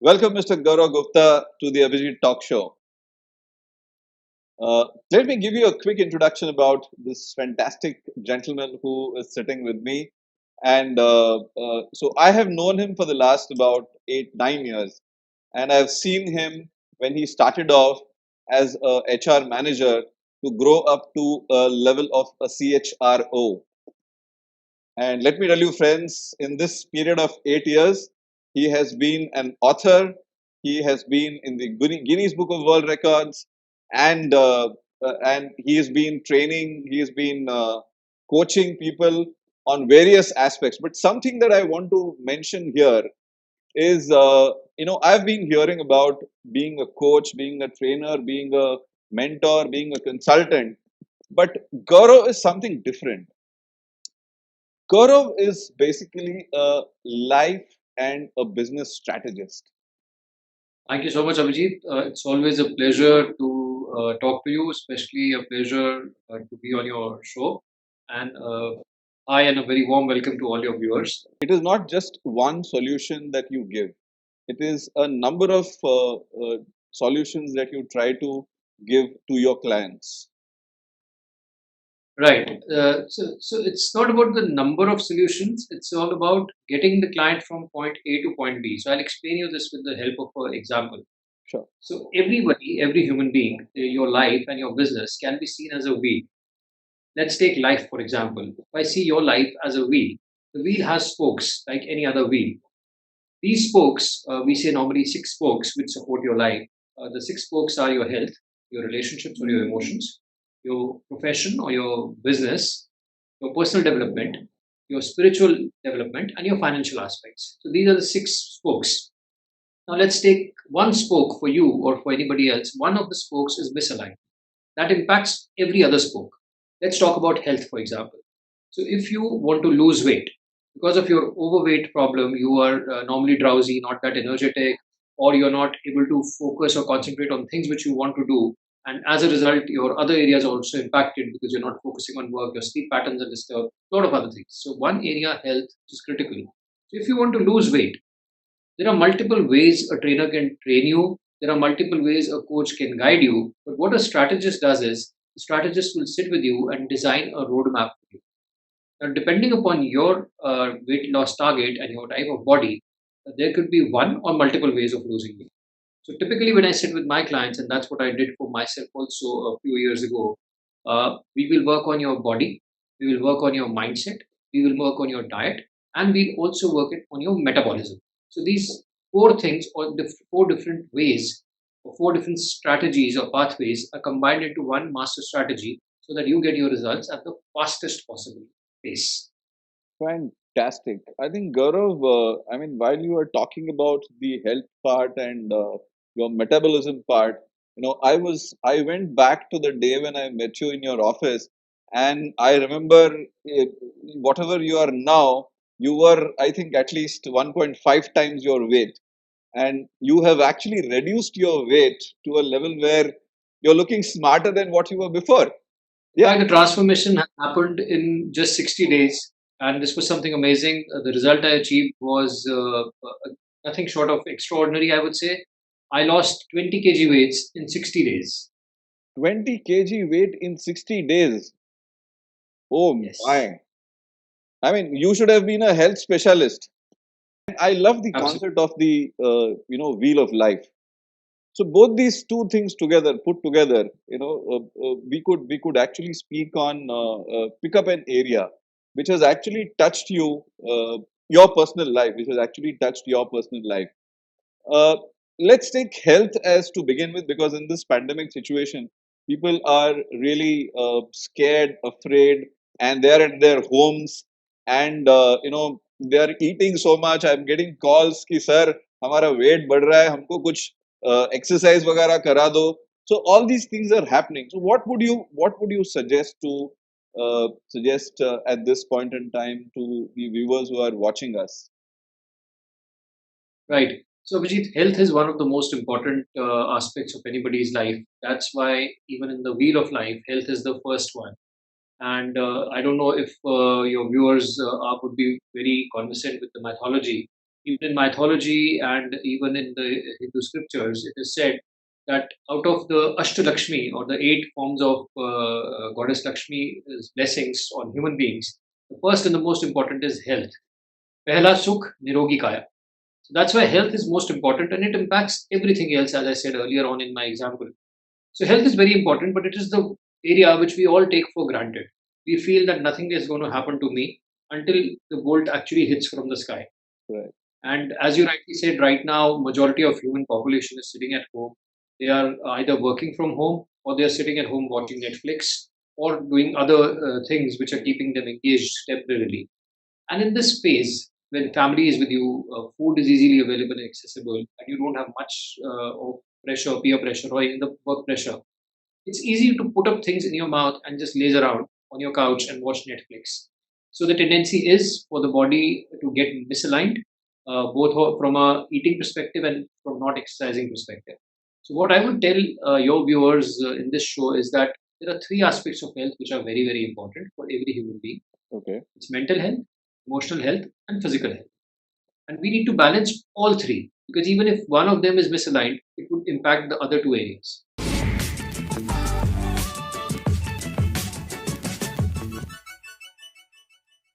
Welcome, Mr. Gaurav Gupta, to the Abhijit talk show. Let me give you a quick introduction about this fantastic gentleman who is sitting with me. And I have known him for the last about 8, 9 years, and I've seen him when he started off as a HR manager to grow up to a level of a CHRO. And let me tell you, friends, in this period of 8 years, he has been an author. He has been in the Guinness Book of World Records, and he has been training. He has been coaching people on various aspects. But something that I want to mention here is, I've been hearing about being a coach, being a trainer, being a mentor, being a consultant. But Gaurav is something different. Gaurav is basically a life and a business strategist. Thank you so much, Abhijit. It's always a pleasure to talk to you, especially a pleasure to be on your show. And hi, and a very warm welcome to all your viewers. It is not just one solution that you give, it is a number of solutions that you try to give to your clients. Right. So it's not about the number of solutions. It's all about getting the client from point A to point B. So I'll explain you this with the help of an example. Sure. So everybody, every human being, your life and your business can be seen as a wheel. Let's take life, for example. If I see your life as a wheel, the wheel has spokes like any other wheel. These spokes, we say normally six spokes which support your life. The six spokes are your health, your relationships or your emotions, your profession or your business, your personal development, your spiritual development, and your financial aspects. So these are the six spokes. Now let's take one spoke for you or for anybody else. One of the spokes is misaligned. That impacts every other spoke. Let's talk about health, for example. So if you want to lose weight, because of your overweight problem, you are normally drowsy, not that energetic, or you're not able to focus or concentrate on things which you want to do. And as a result, your other areas are also impacted because you're not focusing on work, your sleep patterns are disturbed, a lot of other things. So, one area, health, is critical. So, if you want to lose weight, there are multiple ways a trainer can train you. There are multiple ways a coach can guide you. But what a strategist does is the strategist will sit with you and design a roadmap for you. Now, depending upon your weight loss target and your type of body, there could be one or multiple ways of losing weight. So typically, when I sit with my clients, and that's what I did for myself also a few years ago, we will work on your body, we will work on your mindset, we will work on your diet, and we'll also work it on your metabolism. So these four things, or the four different ways, or four different strategies or pathways, are combined into one master strategy, so that you get your results at the fastest possible pace. Fantastic. I think Gaurav, while you were talking about the health part and your metabolism part, I went back to the day when I met you in your office, and I remember whatever you are now, you were, I think, at least 1.5 times your weight, and you have actually reduced your weight to a level where you're looking smarter than what you were before. In Yeah. fact, the transformation happened in just 60 days, and this was something amazing. The result I achieved was nothing short of extraordinary, I would say. I lost 20 kg weights in 60 days. 20 kg weight in 60 days. Oh Yes, my. I mean, you should have been a health specialist. I love the absolutely. concept of the, wheel of life. So both these two things together, put together, we could actually speak on, pick up an area which has actually touched you, your personal life, which has actually touched your personal life. Uh, let's take health as to begin with, because in this pandemic situation, people are really scared, afraid, and they're at their homes, and they are eating so much. I'm getting calls कि sir हमारा weight बढ़ रहा है, हमको कुछ exercise वगैरह करा दो. So all these things are happening. So what would you suggest at this point in time to the viewers who are watching us? Right. So, Abhijit, health is one of the most important aspects of anybody's life. That's why, even in the wheel of life, health is the first one. And I don't know if your viewers would be very conversant with the mythology. Even in mythology and even in the Hindu scriptures, it is said that out of the Ashtalakshmi, or the eight forms of Goddess Lakshmi's blessings on human beings, the first and the most important is health. Pehla Sukh Nirogi Kaya. So that's why health is most important, and it impacts everything else, as I said earlier on in my example. So health is very important, but it is the area which we all take for granted. We feel that nothing is going to happen to me until the bolt actually hits from the sky. Right. And as you rightly said, right now, majority of human population is sitting at home. They are either working from home, or they are sitting at home watching Netflix, or doing other things which are keeping them engaged temporarily. And in this space, when family is with you, food is easily available and accessible, and you don't have much of pressure, peer pressure, or even the work pressure, it's easy to put up things in your mouth and just laze around on your couch and watch Netflix. So the tendency is for the body to get misaligned, both from a eating perspective and from not exercising perspective. So what I would tell your viewers in this show is that there are three aspects of health which are very, very important for every human being. Okay. It's mental health, emotional health, and physical health. And we need to balance all three, because even if one of them is misaligned, it would impact the other two areas.